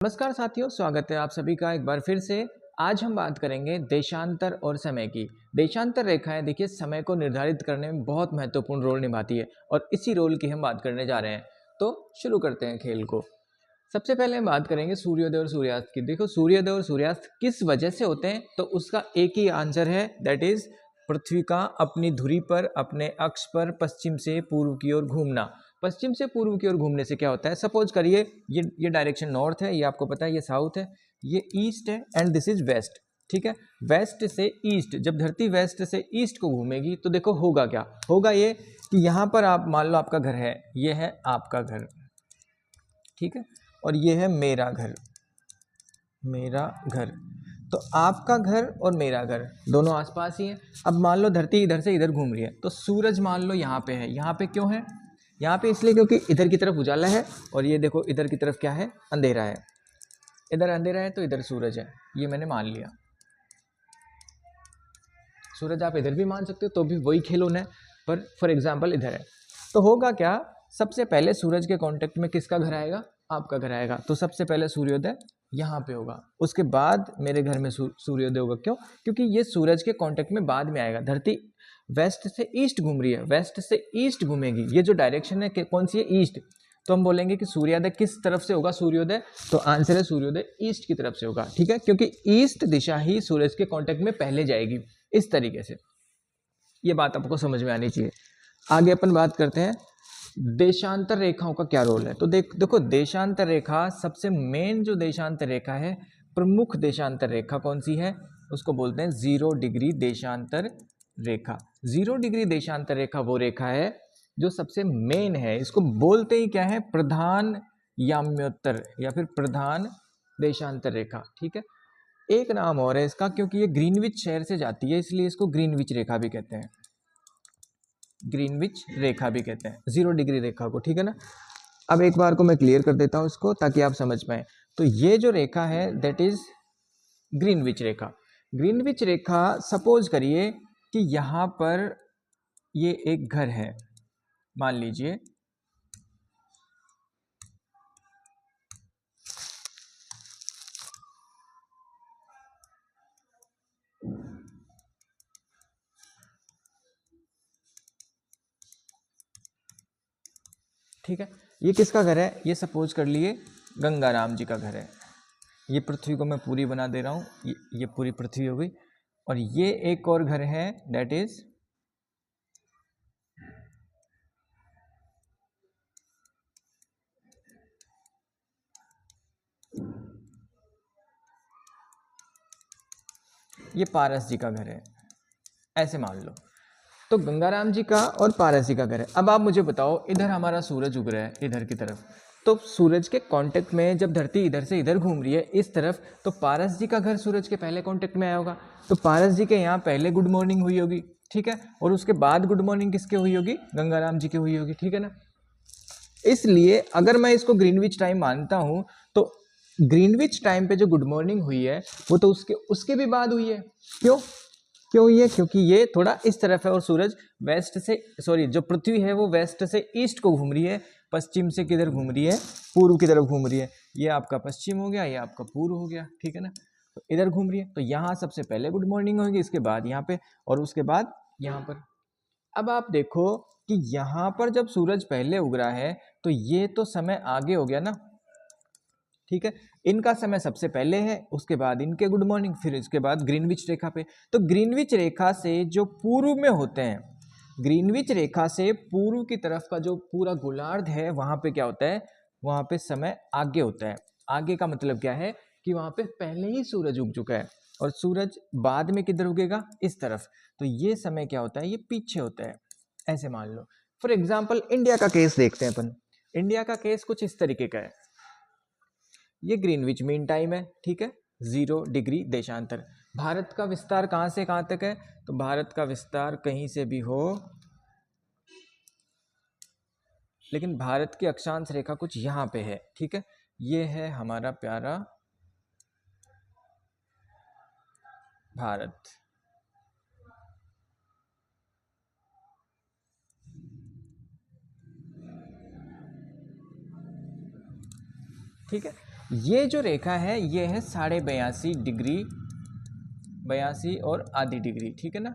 नमस्कार साथियों, स्वागत है आप सभी का एक बार फिर से। आज हम बात करेंगे देशांतर और समय की। देशांतर रेखाएं देखिए समय को निर्धारित करने में बहुत महत्वपूर्ण रोल निभाती है और इसी रोल की हम बात करने जा रहे हैं। तो शुरू करते हैं खेल को। सबसे पहले हम बात करेंगे सूर्योदय और सूर्यास्त की। देखो सूर्योदय और सूर्यास्त किस वजह से होते हैं, तो उसका एक ही आंसर है, दैट इज पृथ्वी का अपनी धुरी पर अपने अक्ष पर पश्चिम से पूर्व की ओर घूमना। पश्चिम से पूर्व की ओर घूमने से क्या होता है, सपोज करिए ये डायरेक्शन नॉर्थ है, ये आपको पता है, ये साउथ है, ये ईस्ट है एंड दिस इज वेस्ट। ठीक है, वेस्ट से ईस्ट, जब धरती वेस्ट से ईस्ट को घूमेगी तो देखो होगा क्या होगा, ये कि यहाँ पर आप मान लो आपका घर है, ये है आपका घर, ठीक है, और ये है मेरा घर। मेरा घर, तो आपका घर और मेरा घर दोनों आसपास ही हैं। अब मान लो धरती इधर से इधर घूम रही है, तो सूरज मान लो यहाँ पे है। यहाँ पे क्यों है, यहाँ पे इसलिए क्योंकि इधर की तरफ उजाला है और ये देखो इधर की तरफ क्या है, अंधेरा है। इधर अंधेरा है तो इधर सूरज है, ये मैंने मान लिया। सूरज आप इधर भी मान सकते हो, तो भी वही खेल होना है, पर फॉर एग्जाम्पल इधर है। तो होगा क्या, सबसे पहले सूरज के कांटेक्ट में किसका घर आएगा, आपका घर आएगा। तो सबसे पहले सूर्योदय यहाँ पे होगा, उसके बाद मेरे घर में सूर्योदय होगा। क्यों, क्योंकि ये सूरज के कांटेक्ट में बाद में आएगा। धरती वेस्ट से ईस्ट घूम रही है, वेस्ट से ईस्ट घूमेगी, ये जो डायरेक्शन है कौन सी है, ईस्ट। तो हम बोलेंगे कि सूर्योदय किस तरफ से होगा, सूर्योदय, तो आंसर है सूर्योदय ईस्ट की तरफ से होगा। ठीक है, क्योंकि ईस्ट दिशा ही सूरज के कांटेक्ट में पहले जाएगी। इस तरीके से ये बात आपको समझ में आनी चाहिए। आगे अपन बात करते हैं देशांतर रेखाओं का क्या रोल है। तो देखो देशांतर रेखा, सबसे मेन जो देशांतर रेखा है, प्रमुख देशांतर रेखा कौन सी है, उसको बोलते हैं 0 डिग्री देशांतर रेखा। 0 डिग्री देशांतर रेखा वो रेखा है जो सबसे मेन है। इसको बोलते ही क्या है, प्रधान याम्योत्तर या फिर प्रधान देशांतर रेखा। ठीक है, एक नाम और है इसका, क्योंकि ये ग्रीनविच शहर से जाती है इसलिए इसको ग्रीनविच रेखा भी कहते हैं। ग्रीनविच रेखा भी कहते हैं 0 डिग्री रेखा को। ठीक है ना, अब एक बार को मैं क्लियर कर देता हूं इसको ताकि आप समझ पाए। तो ये जो रेखा है that is Greenwich Rekha. Greenwich Rekha, suppose करिए कि यहां पर ये एक घर है, मान लीजिए, ठीक है, ये किसका घर है, ये सपोज कर लिए गंगाराम जी का घर है। ये पृथ्वी को मैं पूरी बना दे रहा हूँ, ये पूरी पृथ्वी हो गई। और ये एक और घर है दैट इज ये पारस जी का घर है, ऐसे मान लो। तो गंगाराम जी का और पारस जी का घर है। अब आप मुझे बताओ, इधर हमारा सूरज उग रहा है इधर की तरफ, तो सूरज के कांटेक्ट में जब धरती इधर से इधर घूम रही है इस तरफ, तो पारस जी का घर सूरज के पहले कांटेक्ट में आया होगा। तो पारस जी के यहाँ पहले गुड मॉर्निंग हुई होगी, ठीक है, और उसके बाद गुड मॉर्निंग किसके हुई होगी, गंगाराम जी की हुई होगी। ठीक है ना, इसलिए अगर मैं इसको ग्रीनविच टाइम मानता हूं, तो ग्रीनविच टाइम पे जो गुड मॉर्निंग हुई है वो तो उसके उसके भी बाद हुई है। क्यों क्यों हुई है, क्योंकि ये थोड़ा इस तरफ है और सूरज वेस्ट से, सॉरी, जो पृथ्वी है वो वेस्ट से ईस्ट को घूम रही है, पश्चिम से किधर घूम रही है, पूर्व की तरफ घूम रही है। ये आपका पश्चिम हो गया, ये आपका पूर्व हो गया। ठीक है ना, तो इधर घूम रही है, तो यहाँ सबसे पहले गुड मॉर्निंग होगी, इसके बाद यहाँ पे, और उसके बाद यहाँ पर। अब आप देखो कि यहां पर जब सूरज पहले उग रहा है तो ये तो समय आगे हो गया ना, ठीक है, इनका समय सबसे पहले है, उसके बाद इनके गुड मॉर्निंग, फिर इसके बाद ग्रीनविच रेखा पे। तो ग्रीनविच रेखा से जो पूर्व में होते हैं, ग्रीनविच रेखा से पूर्व की तरफ का जो पूरा गोलार्ध है, वहां पे क्या होता है, वहां पे समय आगे होता है। आगे का मतलब क्या है कि वहां पे पहले ही सूरज उग चुका है और सूरज बाद में किधर उगेगा, इस तरफ। तो ये समय क्या होता है, ये पीछे होता है, ऐसे मान लो। फॉर एग्जाम्पल इंडिया का केस देखते हैं अपन। इंडिया का केस कुछ इस तरीके का है, ये ग्रीनविच मीन टाइम है, ठीक है, 0 डिग्री देशांतर। भारत का विस्तार कहां से कहां तक है, तो भारत का विस्तार कहीं से भी हो, लेकिन भारत की अक्षांश रेखा कुछ यहां पे है। ठीक है, ये है हमारा प्यारा भारत। ठीक है, ये जो रेखा है ये है 82.5 डिग्री, 82 और आधी डिग्री, ठीक है ना,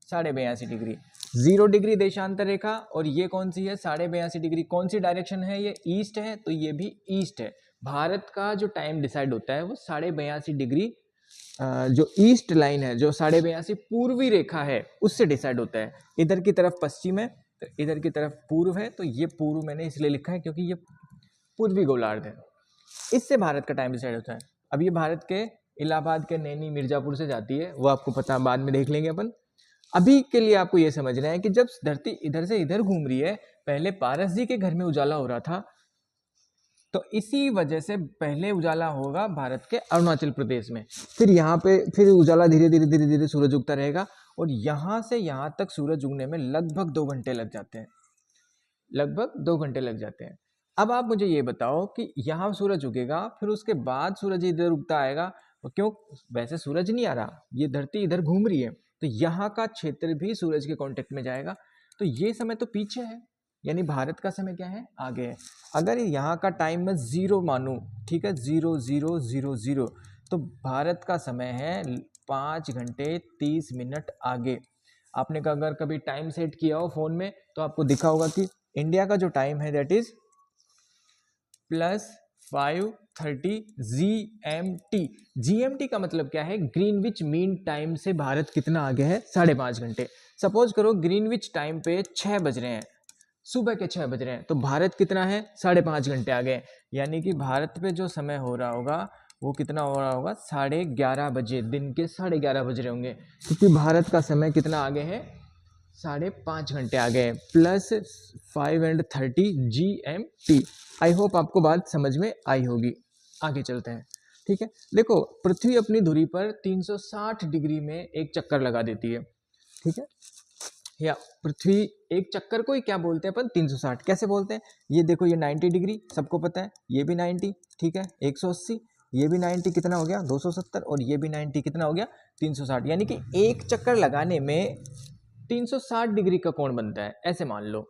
82.5 डिग्री। 0 डिग्री देशांतर रेखा, और ये कौन सी है 82.5 डिग्री, कौन सी डायरेक्शन है, ये ईस्ट है, तो ये भी ईस्ट है। भारत का जो टाइम डिसाइड होता है वो 82.5 डिग्री, जो ईस्ट लाइन है, जो 82.5 पूर्वी रेखा है, उससे डिसाइड होता है। इधर की तरफ पश्चिम है, तो इधर की तरफ पूर्व है, तो ये पूर्व मैंने इसलिए लिखा है क्योंकि ये पूर्वी गोलार्ध है, इससे भारत का टाइम डिसाइड होता है। अब ये भारत के इलाहाबाद के नैनी मिर्जापुर से जाती है, वो आपको पता, बाद में देख लेंगे अपन। अभी के लिए आपको ये समझना है कि जब धरती इधर से इधर घूम रही है, पहले पारस जी के घर में उजाला हो रहा था, तो इसी वजह से पहले उजाला होगा भारत के अरुणाचल प्रदेश में, फिर यहाँ पे फिर उजाला धीरे धीरे धीरे धीरे सूरज उगता रहेगा, और यहाँ से यहाँ तक सूरज उगने में लगभग 2 घंटे लग जाते हैं, लगभग 2 घंटे लग जाते हैं। अब आप मुझे ये बताओ कि यहाँ सूरज उगेगा, फिर उसके बाद सूरज इधर उगता आएगा, तो क्यों, वैसे सूरज नहीं आ रहा, ये धरती इधर घूम रही है, तो यहाँ का क्षेत्र भी सूरज के कांटेक्ट में जाएगा, तो ये समय तो पीछे है, यानी भारत का समय क्या है, आगे है। अगर यहाँ का टाइम मैं 0 मानूं, ठीक है, 0000, तो भारत का समय है 5 घंटे 30 मिनट आगे। आपने अगर कभी टाइम सेट किया हो फोन में, तो आपको दिखा होगा कि इंडिया का जो टाइम है दैट इज +5:30 GMT। GMT का मतलब क्या है, ग्रीनविच मीन टाइम से भारत कितना आगे है, 5.5 घंटे। सपोज करो ग्रीनविच टाइम पे 6 बज रहे हैं, सुबह के 6 बज रहे हैं, तो भारत कितना है, 5.5 घंटे आगे, यानी कि भारत पे जो समय हो रहा होगा वो कितना हो रहा होगा, 11:30 बजे, दिन के 11:30 बज रहे होंगे, क्योंकि भारत का समय कितना आगे है, 5.5 घंटे आगे है, +5:30 GMT। आई होप आपको बात समझ में आई होगी। आगे चलते हैं, ठीक है। देखो, पृथ्वी अपनी धुरी पर 360 डिग्री में एक चक्कर लगा देती है, ठीक है, या पृथ्वी एक चक्कर को ही क्या बोलते हैं अपन, 360 कैसे बोलते हैं, ये देखो, ये 90 डिग्री सबको पता है, ये भी 90, ठीक है, 180, ये भी 90, कितना हो गया 270, और ये भी 90, कितना हो गया 360, यानी कि एक चक्कर लगाने में 360 डिग्री का कोण बनता है, ऐसे मान लो।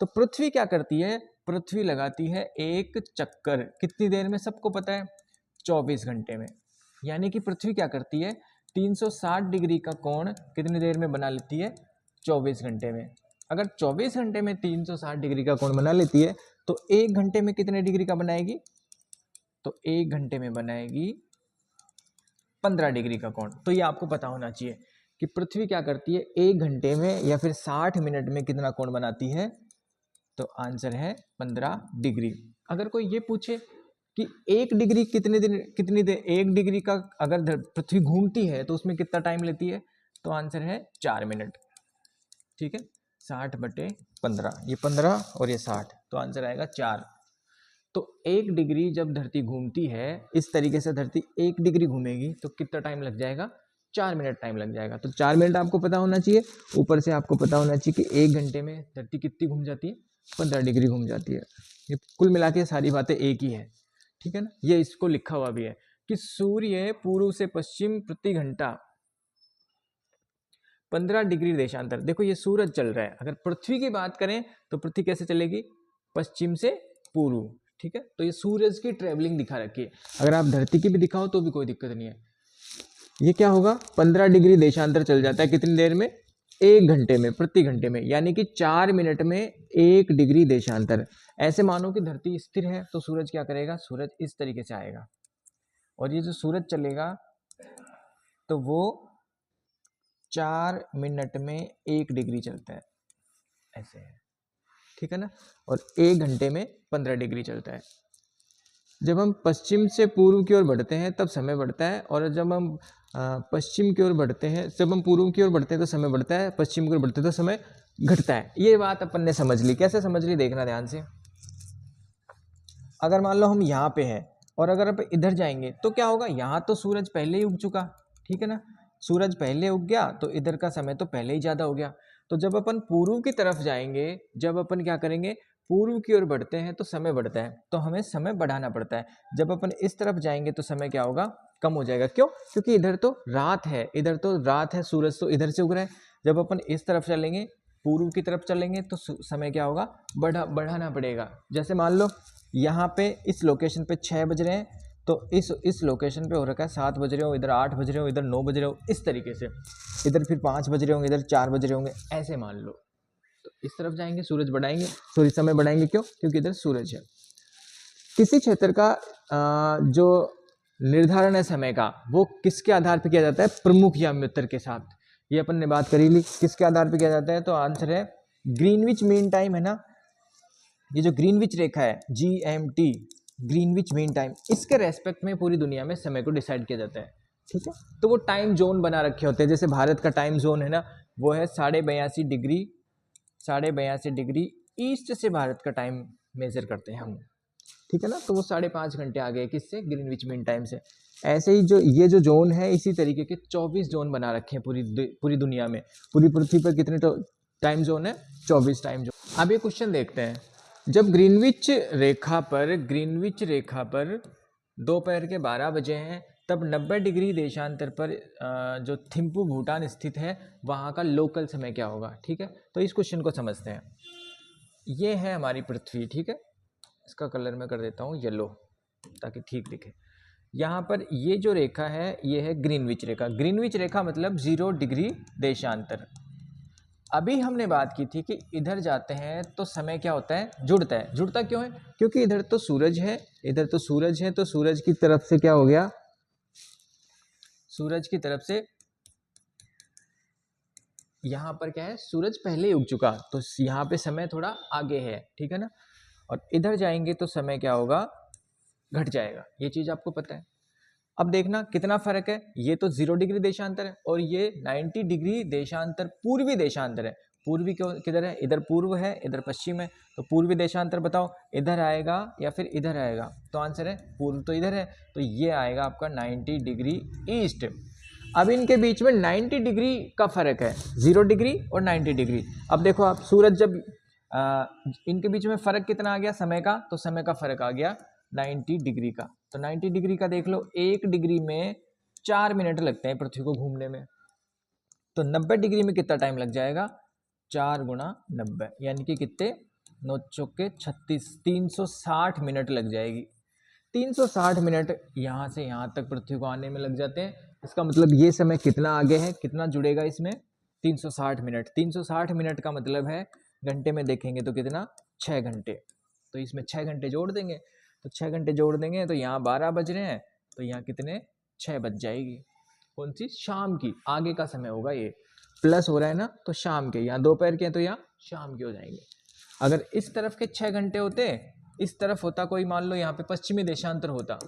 तो पृथ्वी क्या करती है, पृथ्वी लगाती है एक चक्कर, कितनी देर में, सबको पता है 24 घंटे में, यानी कि पृथ्वी क्या करती है, 360 डिग्री का कोण कितनी देर में बना लेती है, 24 घंटे में। अगर 24 घंटे में 360 डिग्री का कोण बना लेती है, तो 1 घंटे में कितने डिग्री का बनाएगी, तो 1 घंटे में बनाएगी 15 डिग्री का कोण। तो ये आपको पता होना चाहिए कि पृथ्वी क्या करती है, 1 घंटे में या फिर 60 मिनट में कितना कोण बनाती है, तो आंसर है 15 डिग्री। अगर कोई ये पूछे कि 1 डिग्री कितनी देर 1 डिग्री का अगर पृथ्वी घूमती है तो उसमें कितना टाइम लेती है, तो आंसर है 4 मिनट, ठीक है, 60/15, ये 15 और ये 60, तो आंसर आएगा 4। तो 1 डिग्री जब धरती घूमती है, इस तरीके से धरती 1 डिग्री घूमेगी, तो कितना टाइम लग जाएगा, 4 मिनट टाइम लग जाएगा। तो 4 मिनट आपको पता होना चाहिए, ऊपर से आपको पता होना चाहिए कि 1 घंटे में धरती कितनी घूम जाती है, 15 डिग्री घूम जाती है। ये कुल मिला के सारी बातें एक ही है, ठीक है ना। ये इसको लिखा हुआ भी है कि सूर्य पूर्व से पश्चिम प्रति घंटा 15 डिग्री देशांतर। देखो, ये सूरज चल रहा है, अगर पृथ्वी की बात करें तो पृथ्वी कैसे चलेगी, पश्चिम से पूर्व, ठीक है। तो ये सूरज की ट्रेवलिंग दिखा रखी है, अगर आप धरती की भी दिखाओ तो भी कोई दिक्कत नहीं है। ये क्या होगा, 15 डिग्री देशांतर चल जाता है, कितनी देर में, 1 घंटे में, प्रति घंटे में, यानी कि 4 मिनट में 1 डिग्री देशांतर। ऐसे मानो कि धरती स्थिर है, तो सूरज क्या करेगा, सूरज इस तरीके से आएगा, और ये जो सूरज चलेगा तो वो 4 मिनट में 1 डिग्री चलता है, ऐसे है, ठीक है ना। और 1 घंटे में 15 डिग्री चलता है। जब हम पश्चिम से पूर्व की ओर बढ़ते हैं तब समय बढ़ता है, और जब हम पश्चिम की ओर बढ़ते हैं, जब हम पूर्व की ओर बढ़ते हैं तो समय बढ़ता है, पश्चिम की ओर बढ़ते हैं तो समय घटता है। ये बात अपन ने समझ ली, कैसे समझ ली, देखना ध्यान से। अगर मान लो हम यहाँ पे हैं और अगर आप इधर जाएंगे तो क्या होगा, यहाँ तो सूरज पहले ही उग चुका, ठीक है ना, सूरज पहले उग गया, तो इधर का समय तो पहले ही ज़्यादा हो गया। तो जब अपन पूर्व की तरफ जाएंगे, जब अपन क्या करेंगे, पूर्व की ओर बढ़ते हैं तो समय बढ़ता है, तो हमें समय बढ़ाना पड़ता है। जब अपन इस तरफ जाएंगे तो समय क्या होगा, कम हो जाएगा। क्यों, क्योंकि इधर तो रात है, इधर तो रात है, सूरज तो इधर से उग रहा है। जब अपन इस तरफ चलेंगे, पूर्व की तरफ चलेंगे, तो समय क्या होगा, बढ़ाना पड़ेगा। जैसे मान लो यहाँ पे इस लोकेशन पे 6 बज रहे हैं, तो इस लोकेशन पे हो रखा है 7 बज रहे हो, इधर 8 बज रहे हो, इधर 9 बज रहे हो, इस तरीके से, इधर फिर 5 बज रहे होंगे, इधर 4 बज रहे होंगे, ऐसे मान लो। तो इस तरफ जाएंगे, सूरज बढ़ाएंगे, सॉरी समय बढ़ाएंगे, क्यों? क्योंकि इधर सूरज है। किसी क्षेत्र का जो निर्धारण है समय का, वो किसके आधार पर किया जाता है? प्रमुख याम्योत्तर के साथ। ये अपन ने बात करी ली, किसके आधार पर किया जाता है? तो आंसर है ग्रीनविच मीन टाइम, है ना। ये जो ग्रीनविच रेखा है GMT, ग्रीनविच मीन टाइम, इसके रेस्पेक्ट में पूरी दुनिया में समय को डिसाइड किया जाता है, ठीक है। तो वो टाइम जोन बना रखे होते हैं, जैसे भारत का टाइम जोन है ना, वो है 82.5 डिग्री ईस्ट से भारत का टाइम मेजर करते हैं हम, ठीक है ना। तो वो 5.5 घंटे आगे है किससे? ग्रीनविच मीन टाइम से। ऐसे ही जो ये जो जोन है, इसी तरीके के 24 जोन बना रखे हैं पूरी दुनिया में। पूरी पृथ्वी पर कितने टाइम जोन है? 24 टाइम जोन। अब ये क्वेश्चन देखते हैं, जब ग्रीनविच रेखा पर दोपहर के 12 बजे हैं, तब 90 डिग्री देशांतर पर जो थिम्पू भूटान स्थित है, वहाँ का लोकल समय क्या होगा, ठीक है। तो इस क्वेश्चन को समझते हैं। ये है हमारी पृथ्वी, ठीक है। इसका कलर मैं कर देता हूँ येलो, ताकि ठीक दिखे। यहाँ पर ये जो रेखा है, ये है ग्रीनविच रेखा। ग्रीनविच रेखा मतलब 0 डिग्री देशांतर। अभी हमने बात की थी कि इधर जाते हैं तो समय क्या होता है? जुड़ता है। जुड़ता क्यों है? क्योंकि इधर तो सूरज है, इधर तो सूरज है, तो सूरज की तरफ से क्या हो गया? सूरज की तरफ से यहाँ पर क्या है? सूरज पहले उग चुका, तो यहाँ पे समय थोड़ा आगे है, ठीक है ना। और इधर जाएंगे तो समय क्या होगा? घट जाएगा। ये चीज आपको पता है। अब देखना कितना फर्क है। ये तो 0 डिग्री देशांतर है, और ये 90 डिग्री देशांतर पूर्वी देशांतर है। पूर्वी किधर है? इधर पूर्व है, इधर पश्चिम है। तो पूर्वी देशांतर बताओ, इधर आएगा या फिर इधर आएगा? तो आंसर है पूर्व, तो इधर है, तो ये आएगा आपका 90 डिग्री ईस्ट। अब इनके बीच में 90 डिग्री का फर्क है, 0 डिग्री और 90 डिग्री। अब देखो आप, सूरज जब इनके बीच में फर्क कितना आ गया समय का? तो समय का फर्क आ गया 90 डिग्री का। तो 90 डिग्री का देख लो, 1 डिग्री में 4 मिनट लगते हैं पृथ्वी को घूमने में। तो 90 डिग्री में कितना टाइम लग जाएगा? 4 गुणा 90, यानी कि कितने? 9 चौके 36, 360 मिनट लग जाएगी। 360 मिनट यहाँ से यहाँ तक पृथ्वी को आने में लग जाते हैं। इसका मतलब ये समय कितना आगे है, कितना जुड़ेगा इसमें? 360 मिनट। 360 मिनट का मतलब है घंटे में देखेंगे तो कितना? 6 घंटे। तो इसमें 6 घंटे जोड़ देंगे, तो 6 घंटे जोड़ देंगे तो यहाँ 12 बज रहे हैं, तो यहाँ कितने? 6 बज जाएगी। कौन सी? शाम की, आगे का समय होगा ये। प्लस हो रहा है ना, तो शाम के, यहाँ दोपहर के हैं तो यहाँ शाम के हो जाएंगे। अगर इस तरफ के 6 घंटे होते, इस तरफ होता कोई, मान लो यहाँ पे पश्चिमी देशांतर होता,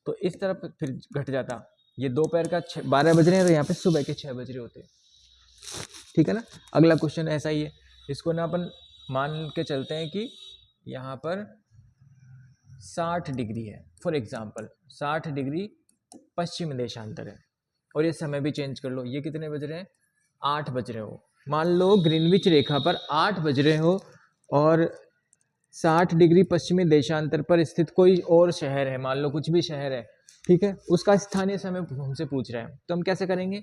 तो इस तरफ फिर घट जाता। ये दोपहर का 12 बज रहे हैं, तो यहाँ पे सुबह के 6 बज रहे होते, ठीक है ना। अगला क्वेश्चन ऐसा ही है, इसको ना अपन मान के चलते हैं कि यहाँ पर 60 डिग्री है, फॉर एग्जाम्पल 60 डिग्री पश्चिम देशांतर है, और ये समय भी चेंज कर लो। ये कितने बज रहे हैं? 8 बज रहे हो। मान लो ग्रीनविच रेखा पर 8 बज रहे हो, और 60 डिग्री पश्चिमी देशांतर पर स्थित कोई और शहर है, मान लो कुछ भी शहर है, ठीक है, उसका स्थानीय समय हमसे पूछ रहा है। तो हम कैसे करेंगे?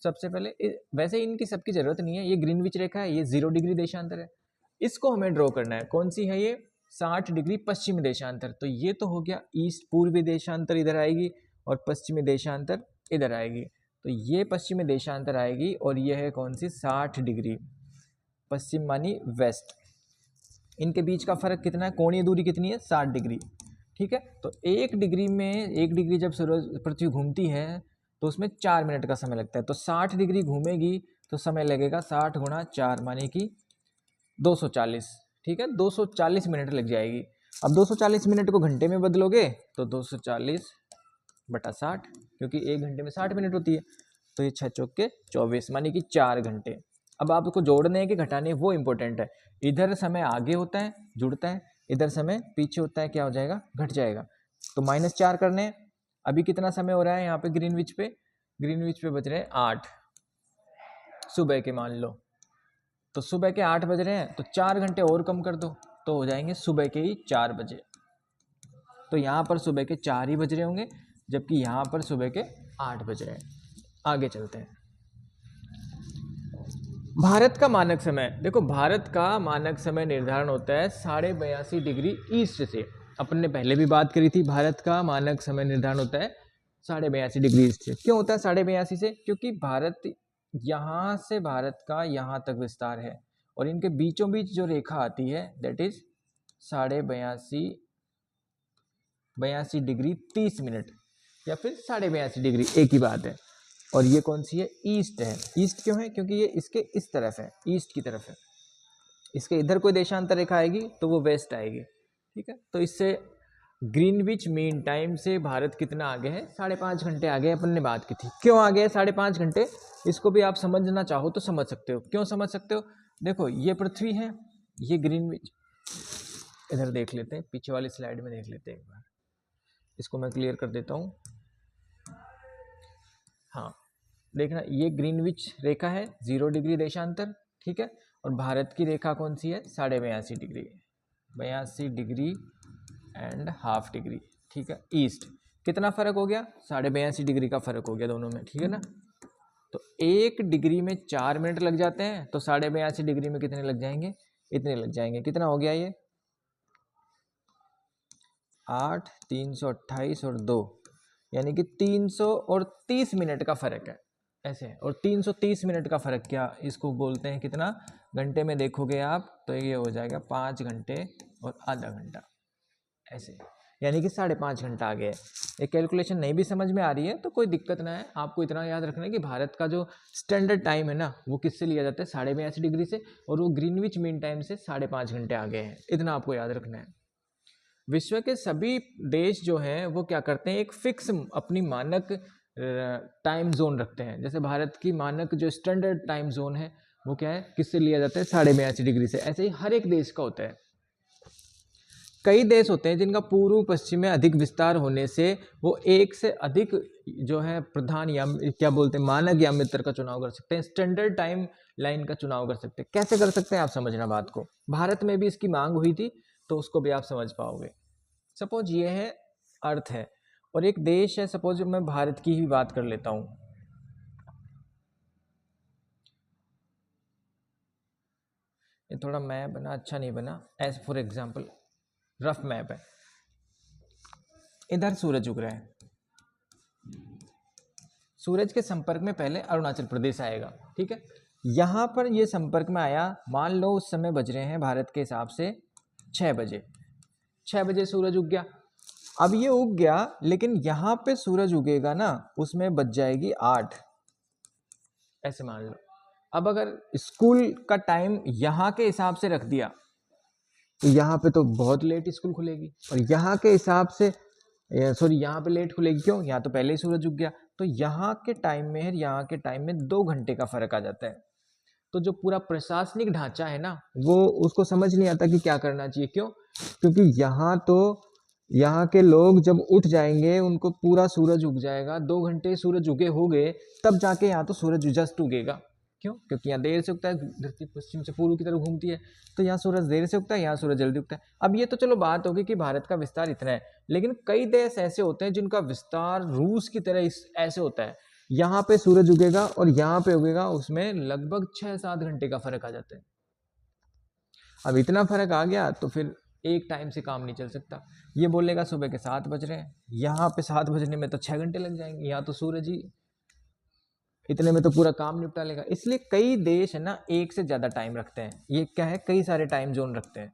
सबसे पहले, वैसे इनकी सबकी जरूरत नहीं है, ये ग्रीनविच रेखा है, ये 0 डिग्री देशांतर है, इसको हमें ड्रॉ करना है। कौन सी है ये? 60 डिग्री पश्चिमी देशांतर। तो ये तो हो गया ईस्ट, पूर्वी देशांतर इधर आएगी, और पश्चिमी देशांतर इधर आएगी। तो ये पश्चिमी देशांतर आएगी, और ये है कौन सी? 60 डिग्री पश्चिम मानी वेस्ट। इनके बीच का फर्क कितना है? कोणीय दूरी कितनी है? 60 डिग्री, ठीक है। तो 1 डिग्री में, 1 डिग्री जब सूरज पृथ्वी घूमती है तो उसमें 4 मिनट का समय लगता है। तो 60 डिग्री घूमेगी तो समय लगेगा 60 गुणा 4 माने कि 240, ठीक है, 240 मिनट लग जाएगी। अब 240 मिनट को घंटे में बदलोगे तो 240 बटा 60, क्योंकि 1 घंटे में 60 मिनट होती है, तो ये 6 चौके 24 माने कि 4 घंटे। अब आपको जोड़ने हैं कि घटाने हैं, वो इंपॉर्टेंट है। इधर समय आगे होता है, जुड़ता है, इधर समय पीछे होता है, क्या हो जाएगा? घट जाएगा। तो -4 करने हैं। अभी कितना समय हो रहा है यहाँ पे ग्रीनविच पे? ग्रीनविच पे बज रहे हैं 8 सुबह के, मान लो। तो सुबह के 8 बज रहे हैं, तो 4 घंटे और कम कर दो, तो हो जाएंगे सुबह के ही 4 बजे। तो यहाँ पर सुबह के 4 ही बज रहे होंगे, जबकि यहाँ पर सुबह के 8 बज रहे हैं। आगे चलते हैं। भारत का मानक समय, देखो भारत का मानक समय निर्धारण होता है 82.5 डिग्री ईस्ट से। अपन ने पहले भी बात करी थी, भारत का मानक समय निर्धारण होता है 82.5 डिग्री ईस्ट से। क्यों होता है 82.5 से? क्योंकि भारत यहाँ से भारत का यहाँ तक विस्तार है और इनके बीचों बीच जो रेखा आती है दैट इज 82.5 डिग्री 30 मिनट या फिर 82.5 डिग्री, एक ही बात है। और ये कौन सी है? ईस्ट है। ईस्ट क्यों है? क्योंकि ये इसके इस तरफ है, ईस्ट की तरफ है। इसके इधर कोई देशांतर रेखा आएगी तो वो वेस्ट आएगी, ठीक है। तो इससे ग्रीनविच मीन टाइम से भारत कितना आगे है? 5.5 घंटे आगे। अपन ने बात की थी क्यों आगे है 5.5 घंटे, इसको भी आप समझना चाहो तो समझ सकते हो। क्यों समझ सकते हो? देखो ये पृथ्वी है, ये ग्रीनविच, इधर देख लेते हैं, पीछे वाली स्लाइड में देख लेते हैं एक बार, इसको मैं क्लियर कर देता हूँ। हाँ देखना, ये ग्रीनविच रेखा है 0 डिग्री देशांतर, ठीक है। और भारत की रेखा कौन सी है? 82.5 degree, 82 degree and half degree, ठीक है। ईस्ट कितना फर्क हो गया? 82.5 डिग्री का फर्क हो गया दोनों में, ठीक है ना। तो 1 डिग्री में 4 मिनट लग जाते हैं, तो 82.5 डिग्री में कितने लग जाएंगे? इतने लग जाएंगे। कितना हो गया ये? 8, 328 और 2, यानी कि 330 मिनट का फर्क है ऐसे। और 330 मिनट का फर्क क्या इसको बोलते हैं? कितना घंटे में देखोगे आप तो ये हो जाएगा 5 घंटे और आधा घंटा ऐसे, यानी कि 5.5 घंटा आगे है। ये कैलकुलेशन नहीं भी समझ में आ रही है तो कोई दिक्कत ना है, आपको इतना याद रखना है कि भारत का जो स्टैंडर्ड टाइम है ना वो किससे लिया जाता है? 82.5 डिग्री से, और वो ग्रीनविच मीन टाइम से 5.5 घंटे आगे है। इतना आपको याद रखना है। विश्व के सभी देश जो हैं वो क्या करते हैं? एक फिक्स अपनी मानक टाइम जोन रखते हैं। जैसे भारत की मानक जो स्टैंडर्ड टाइम जोन है वो क्या है? किससे लिया जाता है? 82.5 डिग्री से। ऐसे ही हर एक देश का होता है। कई देश होते हैं जिनका पूर्व पश्चिम में अधिक विस्तार होने से वो एक से अधिक जो है प्रधान या क्या बोलते हैं मानक या मित्र का चुनाव कर सकते हैं, स्टैंडर्ड टाइम लाइन का चुनाव कर सकते हैं। कैसे कर सकते हैं आप समझना बात को। भारत में भी इसकी मांग हुई थी तो उसको भी आप समझ पाओगे। सपोज ये है अर्थ है और एक देश है, सपोज मैं भारत की ही बात कर लेता हूं। ये थोड़ा मैप बना अच्छा नहीं बना, as for example rough map है। इधर सूरज उग रहा है, सूरज के संपर्क में पहले अरुणाचल प्रदेश आएगा, ठीक है। यहां पर ये संपर्क में आया, मान लो उस समय बज रहे हैं भारत के हिसाब से 6 बजे। 6 बजे सूरज उग गया। अब ये उग गया लेकिन यहां पे सूरज उगेगा ना उसमें बज जाएगी 8, ऐसे मान लो। अब अगर स्कूल का टाइम यहाँ के हिसाब से रख दिया तो यहाँ पे तो बहुत लेट स्कूल खुलेगी, और यहाँ के हिसाब से सॉरी यहाँ पे लेट खुलेगी। क्यों? यहाँ तो पहले ही सूरज उग गया। तो यहाँ के टाइम में है, यहाँ के टाइम में 2 घंटे का फर्क आ जाता है। तो जो पूरा प्रशासनिक ढांचा है ना वो उसको समझ नहीं आता कि क्या करना चाहिए। क्यों? क्योंकि यहाँ के लोग जब उठ जाएंगे उनको पूरा सूरज उग जाएगा, 2 घंटे सूरज उगे हो गए तब जाके यहाँ तो सूरज जस्ट उगेगा। क्यों? क्योंकि यहाँ देर से उगता है, धरती पश्चिम से पूर्व की तरफ घूमती है, तो यहाँ सूरज देर से उगता है, यहाँ सूरज जल्दी उगता है। अब ये तो चलो बात होगी कि भारत का विस्तार इतना है, लेकिन कई देश ऐसे होते हैं जिनका विस्तार रूस की तरह ऐसे होता है, यहाँ पे सूरज उगेगा और यहाँ पे उगेगा, उसमें लगभग 6-7 घंटे का फर्क आ जाता है। अब इतना फर्क आ गया तो फिर एक टाइम से काम नहीं चल सकता। ये बोलेगा सुबह के 7 बज रहे हैं, यहाँ पे 7 बजने में तो 6 घंटे लग जाएंगे, यहाँ तो सूरज ही इतने में तो पूरा काम निपटा लेगा। इसलिए कई देश है ना एक से ज्यादा टाइम रखते हैं। ये क्या है? कई सारे टाइम जोन रखते हैं।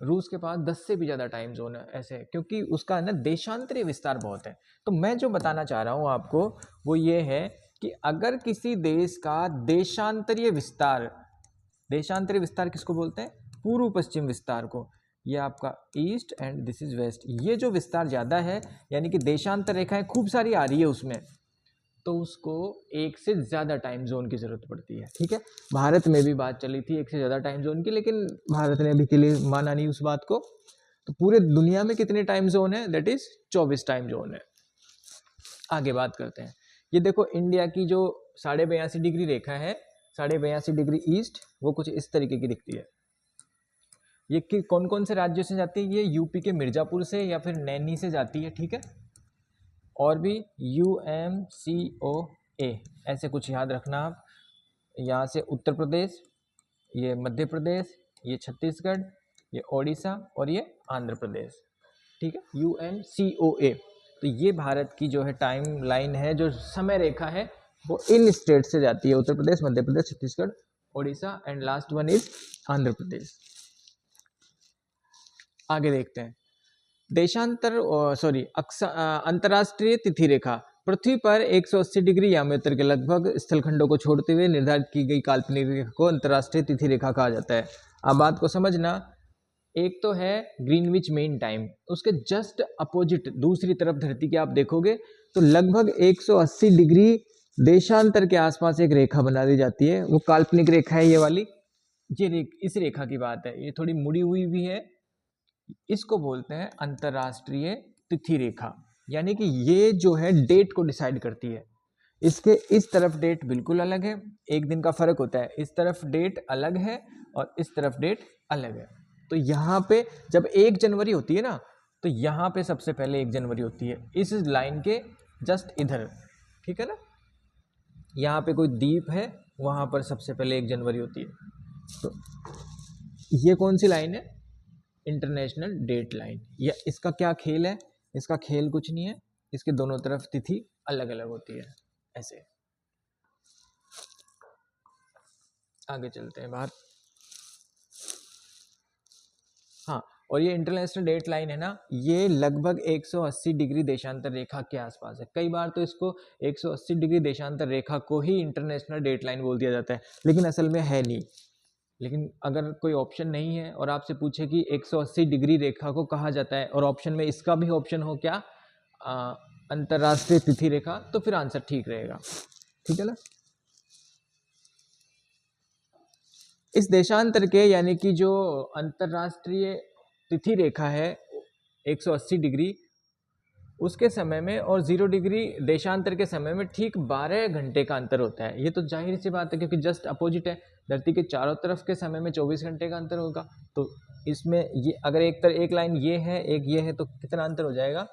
रूस के पास 10 से भी ज्यादा टाइम जोन है ऐसे, क्योंकि उसका ना देशांतरीय विस्तार बहुत है। तो मैं जो बताना चाह रहा हूं आपको वो ये है कि अगर किसी देश का देशांतरीय विस्तार किसको बोलते हैं? पूर्व पश्चिम विस्तार को। ये आपका east and this is west. ये जो विस्तार ज्यादा है यानी कि देशांतर रेखाएं खूब सारी आ रही है उसमें, तो उसको एक से ज़्यादा टाइम जोन की ज़रूरत पड़ती है, ठीक है। भारत में भी बात चली थी एक से ज़्यादा टाइम जोन की, लेकिन भारत ने अभी के लिए माना नहीं उस बात को। तो पूरे दुनिया में कितने टाइम जोन है? दैट इज 24 टाइम जोन है। आगे बात करते हैं। ये देखो इंडिया की जो 82.5 डिग्री रेखा है, 82.5 डिग्री ईस्ट, वो कुछ इस तरीके की दिखती है। ये कौन कौन से राज्यों से जाती है? ये यूपी के मिर्जापुर से या फिर नैनी से जाती है, ठीक है। और भी UMCOA ऐसे कुछ याद रखना आप। यहाँ से उत्तर प्रदेश, ये मध्य प्रदेश, ये छत्तीसगढ़, ये ओडिशा और ये आंध्र प्रदेश, ठीक है, UMCOA। तो ये भारत की जो है टाइम लाइन है, जो समय रेखा है वो इन स्टेट से जाती है, Uttar Pradesh, Madhya Pradesh, Chhattisgarh, Orissa and last one is Andhra Pradesh. आगे देखते हैं, देशांतर सॉरी अंतरराष्ट्रीय तिथि रेखा, पृथ्वी पर 180 डिग्री याम्योत्तर के लगभग स्थलखंडों को छोड़ते हुए निर्धारित की गई काल्पनिक रेखा को अंतरराष्ट्रीय तिथि रेखा कहा जाता है। अब बात को समझना, एक तो है ग्रीनविच मेन टाइम, उसके जस्ट अपोजिट दूसरी तरफ धरती के आप देखोगे तो लगभग 180 डिग्री देशांतर के आसपास एक रेखा बना दी जाती है, वो काल्पनिक रेखा है ये वाली। इस रेखा की बात है, ये थोड़ी मुड़ी हुई भी है, इसको बोलते हैं अंतरराष्ट्रीय तिथि रेखा, यानी कि ये जो है डेट को डिसाइड करती है। इसके इस तरफ डेट बिल्कुल अलग है, एक दिन का फर्क होता है, इस तरफ डेट अलग है और इस तरफ डेट अलग है। तो यहाँ पे जब 1 जनवरी होती है ना, तो यहाँ पे सबसे पहले 1 जनवरी होती है, इस लाइन के जस्ट इधर, ठीक है ना, यहाँ पे कोई द्वीप है, वहाँ पर सबसे पहले 1 जनवरी होती है। तो ये कौन सी लाइन है? International date line. या इसका क्या खेल है? इसका खेल कुछ नहीं है, इसके दोनों तरफ तिथि अलग अलग होती है, ऐसे। आगे चलते हैं बात। हाँ, और ये इंटरनेशनल डेट लाइन है ना, ये लगभग 180 डिग्री देशांतर रेखा के आसपास है। कई बार तो इसको 180 डिग्री देशांतर रेखा को ही इंटरनेशनल डेट लाइन बोल दिया जाता है, लेकिन असल में है नहीं। लेकिन अगर कोई ऑप्शन नहीं है और आपसे पूछे कि 180 डिग्री रेखा को कहा जाता है और ऑप्शन में इसका भी ऑप्शन हो क्या, अंतरराष्ट्रीय तिथि रेखा, तो फिर आंसर ठीक रहेगा, ठीक है ना। इस देशांतर के यानी कि जो अंतरराष्ट्रीय तिथि रेखा है 180 डिग्री, उसके समय में और 0 डिग्री देशांतर के समय में ठीक 12 घंटे का अंतर होता है। ये तो जाहिर सी बात है, क्योंकि जस्ट अपोजिट है, धरती के चारों तरफ के समय में 24 घंटे का अंतर होगा। तो इसमें ये अगर एक लाइन ये है, एक ये है, तो कितना अंतर हो जाएगा?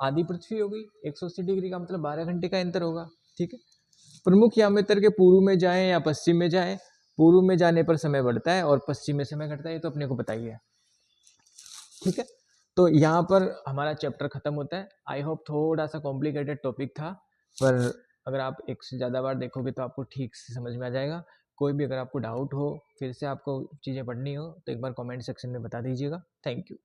आधी पृथ्वी हो गई। 180 डिग्री का मतलब 12 घंटे का अंतर होगा, ठीक है। प्रमुख याम्योत्तर के पूर्व में जाएं या पश्चिम में जाएं, पूर्व में जाने पर समय बढ़ता है और पश्चिम में समय घटता है, ये तो अपने को पता ही है, ठीक है। तो यहाँ पर हमारा चैप्टर खत्म होता है। आई होप थोड़ा सा कॉम्प्लिकेटेड टॉपिक था, पर अगर आप एक से ज़्यादा बार देखोगे तो आपको ठीक से समझ में आ जाएगा। कोई भी अगर आपको डाउट हो, फिर से आपको चीज़ें पढ़नी हो, तो एक बार कमेंट सेक्शन में बता दीजिएगा। Thank you.